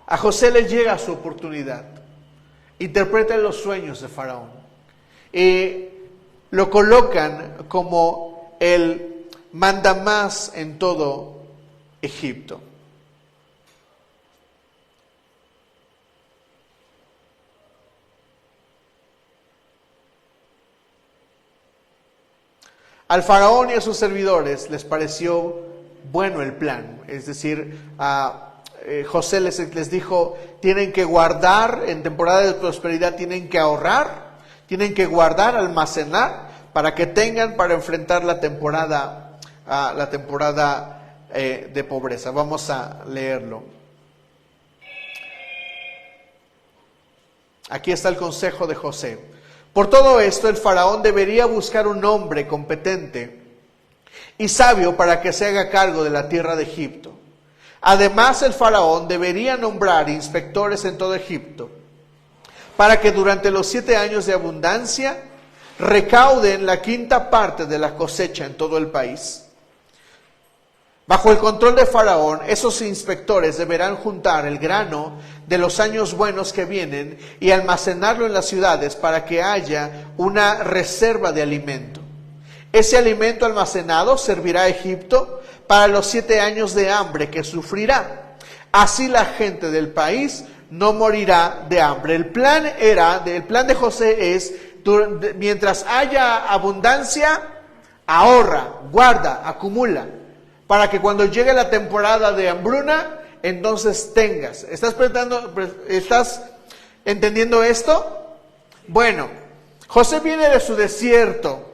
a José le llega su oportunidad. Interpreta los sueños de Faraón. Y lo colocan como el mandamás en todo Egipto. Al Faraón y a sus servidores les pareció bueno el plan. Es decir, José les dijo, tienen que guardar, en temporada de prosperidad tienen que ahorrar, tienen que guardar, almacenar, para que tengan para enfrentar la temporada de pobreza. Vamos a leerlo. Aquí está el consejo de José. Por todo esto, el faraón debería buscar un hombre competente y sabio para que se haga cargo de la tierra de Egipto. Además, el faraón debería nombrar inspectores en todo Egipto, para que durante los 7 años de abundancia recauden la 5ª parte de la cosecha en todo el país. Bajo el control de Faraón, esos inspectores deberán juntar el grano de los años buenos que vienen y almacenarlo en las ciudades para que haya una reserva de alimento. Ese alimento almacenado servirá a Egipto para los 7 años de hambre que sufrirá. Así la gente del país no morirá de hambre. El plan de José es, mientras haya abundancia, ahorra, guarda, acumula, para que cuando llegue la temporada de hambruna, entonces tengas. ¿Estás entendiendo esto? Bueno, José viene de su desierto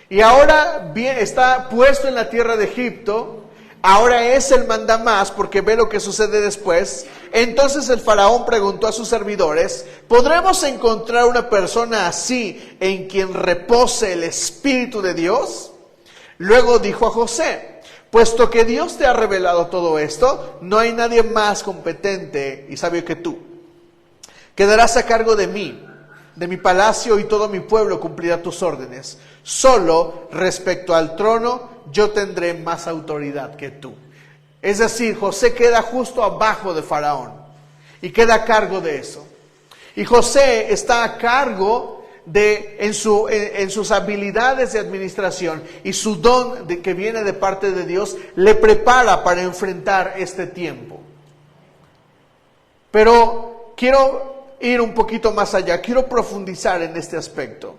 y ahora está puesto en la tierra de Egipto. Ahora es el mandamás, porque ve lo que sucede después. Entonces el faraón preguntó a sus servidores, ¿podremos encontrar una persona así en quien repose el Espíritu de Dios? Luego dijo a José, puesto que Dios te ha revelado todo esto, no hay nadie más competente y sabio que tú. Quedarás a cargo de mí, de mi palacio, y todo mi pueblo cumplirá tus órdenes. Solo respecto al trono, yo tendré más autoridad que tú. Es decir, José queda justo abajo de Faraón y queda a cargo de eso. Y José está a cargo en sus habilidades de administración, y su don que viene de parte de Dios le prepara para enfrentar este tiempo. Pero quiero ir un poquito más allá, quiero profundizar en este aspecto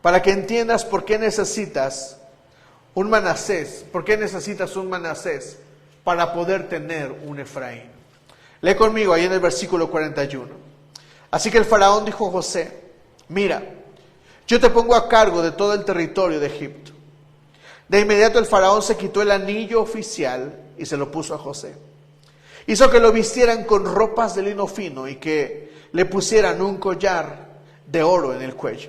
para que entiendas por qué necesitas un Manasés, para poder tener un Efraín. Lee conmigo ahí en el versículo 41. Así que el faraón dijo a José, mira, yo te pongo a cargo de todo el territorio de Egipto. De inmediato el faraón se quitó el anillo oficial y se lo puso a José. Hizo que lo vistieran con ropas de lino fino y que le pusieran un collar de oro en el cuello.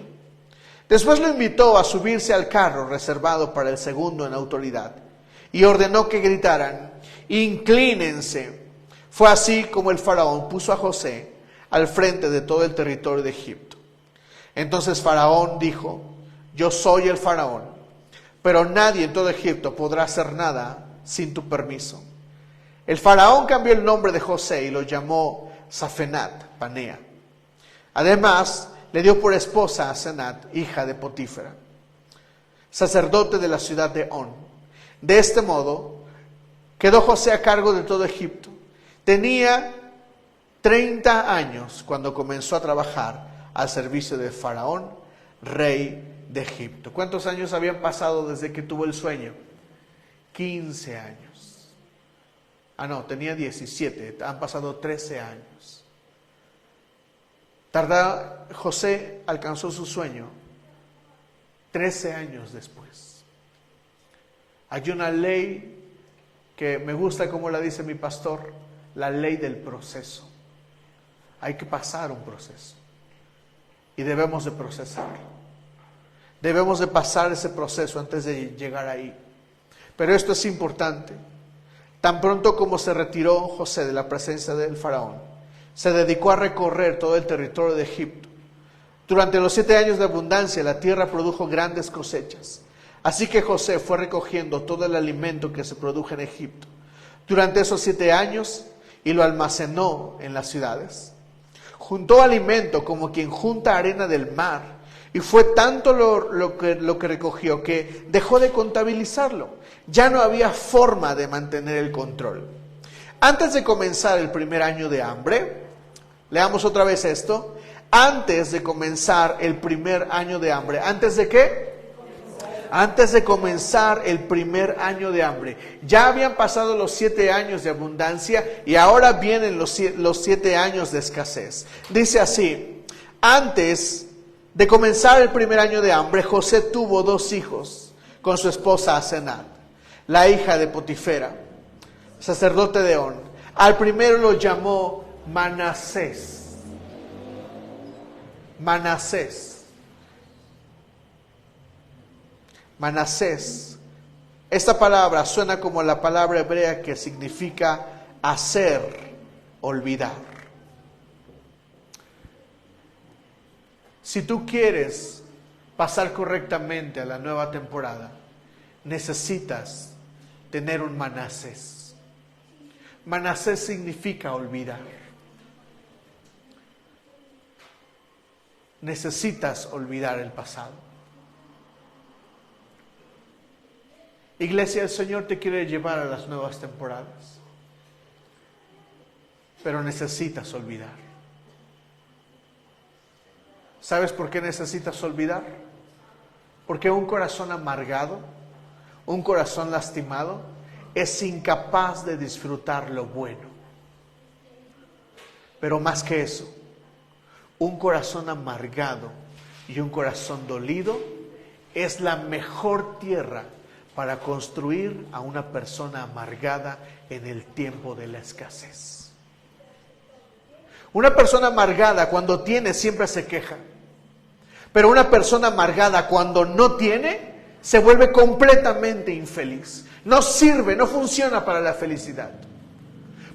Después lo invitó a subirse al carro reservado para el segundo en autoridad y ordenó que gritaran: inclínense. Fue así como el faraón puso a José al frente de todo el territorio de Egipto. Entonces Faraón dijo: yo soy el faraón, pero nadie en todo Egipto podrá hacer nada sin tu permiso. El faraón cambió el nombre de José y lo llamó Safenat Panea. Además, le dio por esposa a Senat, hija de Potífera, sacerdote de la ciudad de On. De este modo, quedó José a cargo de todo Egipto. Tenía 30 años cuando comenzó a trabajar al servicio de Faraón, rey de Egipto. ¿Cuántos años habían pasado desde que tuvo el sueño? 15 años. Tenía 17, han pasado 13 años. José alcanzó su sueño 13 años después. Hay una ley que me gusta como la dice mi pastor, la ley del proceso. Hay que pasar un proceso y debemos de procesarlo. Debemos de pasar ese proceso antes de llegar ahí. Pero esto es importante. Tan pronto como se retiró José de la presencia del faraón, se dedicó a recorrer todo el territorio de Egipto. Durante los 7 años de abundancia, la tierra produjo grandes cosechas. Así que José fue recogiendo todo el alimento que se produjo en Egipto durante esos 7 años y lo almacenó en las ciudades. Juntó alimento como quien junta arena del mar, y fue tanto lo que recogió que dejó de contabilizarlo. Ya no había forma de mantener el control. Antes de comenzar el primer año de hambre, leamos otra vez esto. Antes de comenzar el primer año de hambre, ¿antes de qué? Antes de comenzar el primer año de hambre. Ya habían pasado los 7 años de abundancia y ahora vienen los 7 años de escasez. Dice así: antes de comenzar el primer año de hambre, José tuvo 2 hijos con su esposa Asenat, la hija de Potifera, sacerdote de On. Al primero lo llamó Manasés. Manasés. Esta palabra suena como la palabra hebrea que significa hacer olvidar. Si tú quieres pasar correctamente a la nueva temporada, necesitas tener un Manasés. Manasés significa olvidar. Necesitas olvidar el pasado. Iglesia, el Señor te quiere llevar a las nuevas temporadas, pero necesitas olvidar. ¿Sabes por qué necesitas olvidar? Porque un corazón amargado, un corazón lastimado, es incapaz de disfrutar lo bueno. Pero más que eso, un corazón amargado y un corazón dolido es la mejor tierra para construir a una persona amargada en el tiempo de la escasez. Una persona amargada cuando tiene siempre se queja, pero una persona amargada cuando no tiene se vuelve completamente infeliz. No sirve, no funciona para la felicidad.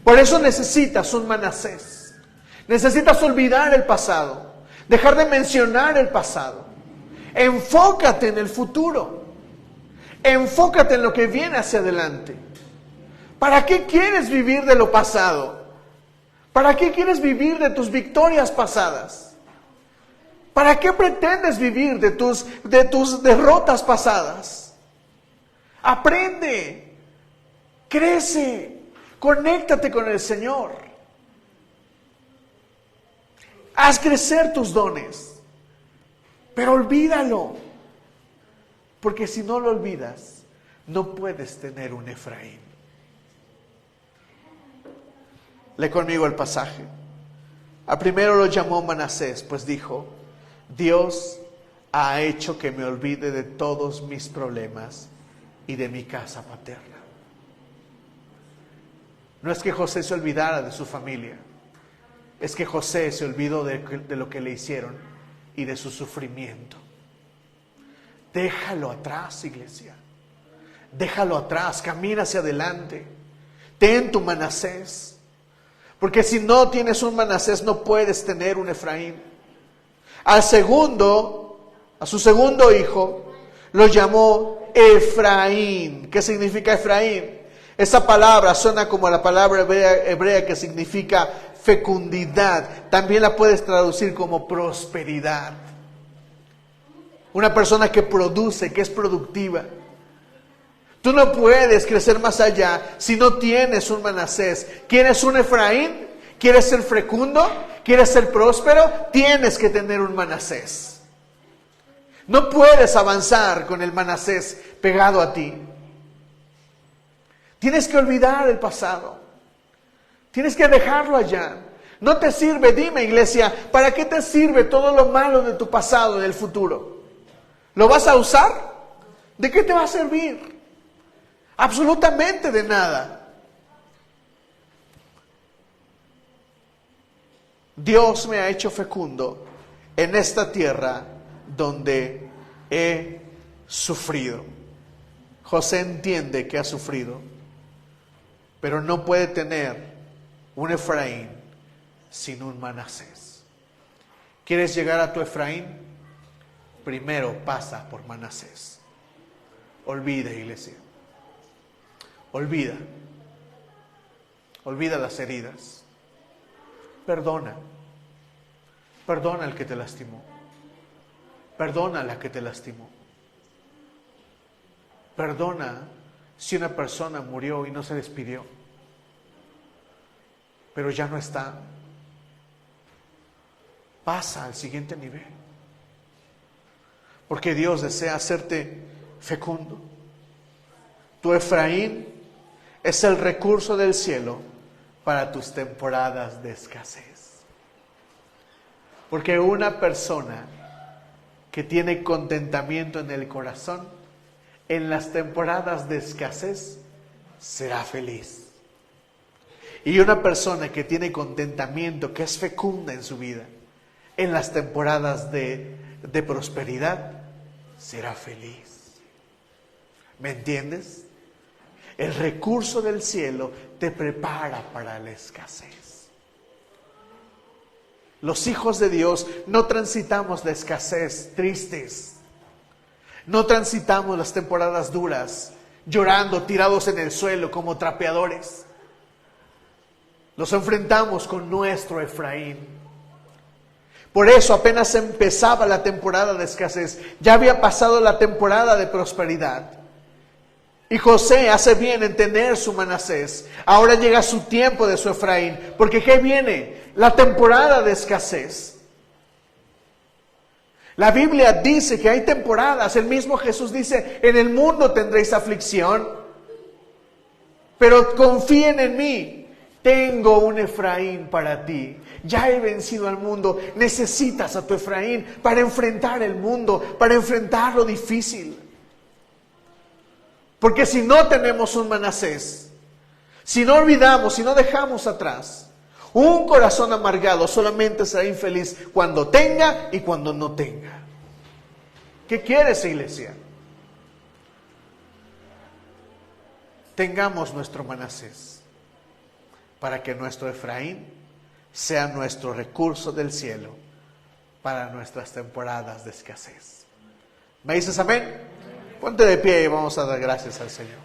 Por eso necesitas un Manasés. Necesitas olvidar el pasado, dejar de mencionar el pasado. Enfócate en el futuro. Enfócate en lo que viene hacia adelante. ¿Para qué quieres vivir de lo pasado? ¿Para qué quieres vivir de tus victorias pasadas? ¿Para qué pretendes vivir de tus derrotas pasadas? Aprende, crece, conéctate con el Señor. Haz crecer tus dones, pero olvídalo, porque si no lo olvidas, no puedes tener un Efraín. Lee conmigo el pasaje. A primero lo llamó Manasés, pues dijo: Dios ha hecho que me olvide de todos mis problemas y de mi casa paterna. No es que José se olvidara de su familia, es que José se olvidó de lo que le hicieron y de su sufrimiento. Déjalo atrás, iglesia. Déjalo atrás, camina hacia adelante. Ten tu Manasés. Porque si no tienes un Manasés, no puedes tener un Efraín. A su segundo hijo, lo llamó Efraín. ¿Qué significa Efraín? Esa palabra suena como la palabra hebrea que significa fecundidad. También la puedes traducir como prosperidad. Una persona que produce, que es productiva. Tú no puedes crecer más allá si no tienes un Manasés. ¿Quieres un Efraín? ¿Quieres ser fecundo? ¿Quieres ser próspero? Tienes que tener un Manasés. No puedes avanzar con el Manasés pegado a ti. Tienes que olvidar el pasado. Tienes que dejarlo allá. No te sirve, dime iglesia, ¿para qué te sirve todo lo malo de tu pasado en el futuro? ¿Lo vas a usar? ¿De qué te va a servir? Absolutamente de nada. Dios me ha hecho fecundo en esta tierra donde he sufrido. José entiende que ha sufrido, pero no puede tener un Efraín sin un Manasés. ¿Quieres llegar a tu Efraín? Primero pasa por Manasés. Olvida, iglesia. Olvida. Olvida las heridas. Perdona. Perdona al que te lastimó. Perdona a la que te lastimó. Perdona si una persona murió y no se despidió, pero ya no está. Pasa al siguiente nivel. Porque Dios desea hacerte fecundo. Tu Efraín es el recurso del cielo para tus temporadas de escasez. Porque una persona que tiene contentamiento en el corazón, en las temporadas de escasez, será feliz. Y una persona que tiene contentamiento, que es fecunda en su vida, en las temporadas de prosperidad, será feliz. ¿Me entiendes? El recurso del cielo te prepara para la escasez. Los hijos de Dios no transitamos la escasez tristes. No transitamos las temporadas duras, llorando, tirados en el suelo como trapeadores. Los enfrentamos con nuestro Efraín. Por eso apenas empezaba la temporada de escasez, ya había pasado la temporada de prosperidad. Y José hace bien en tener su Manasés. Ahora llega su tiempo de su Efraín. Porque ¿qué viene? La temporada de escasez. La Biblia dice que hay temporadas. El mismo Jesús dice, en el mundo tendréis aflicción, pero confíen en mí. Tengo un Efraín para ti. Ya he vencido al mundo. Necesitas a tu Efraín para enfrentar el mundo, para enfrentar lo difícil. Porque si no tenemos un Manasés, si no olvidamos, si no dejamos atrás, un corazón amargado solamente será infeliz cuando tenga y cuando no tenga. ¿Qué quieres, iglesia? Tengamos nuestro Manasés para que nuestro Efraín sea nuestro recurso del cielo para nuestras temporadas de escasez. ¿Me dices amén? Ponte de pie y vamos a dar gracias al Señor.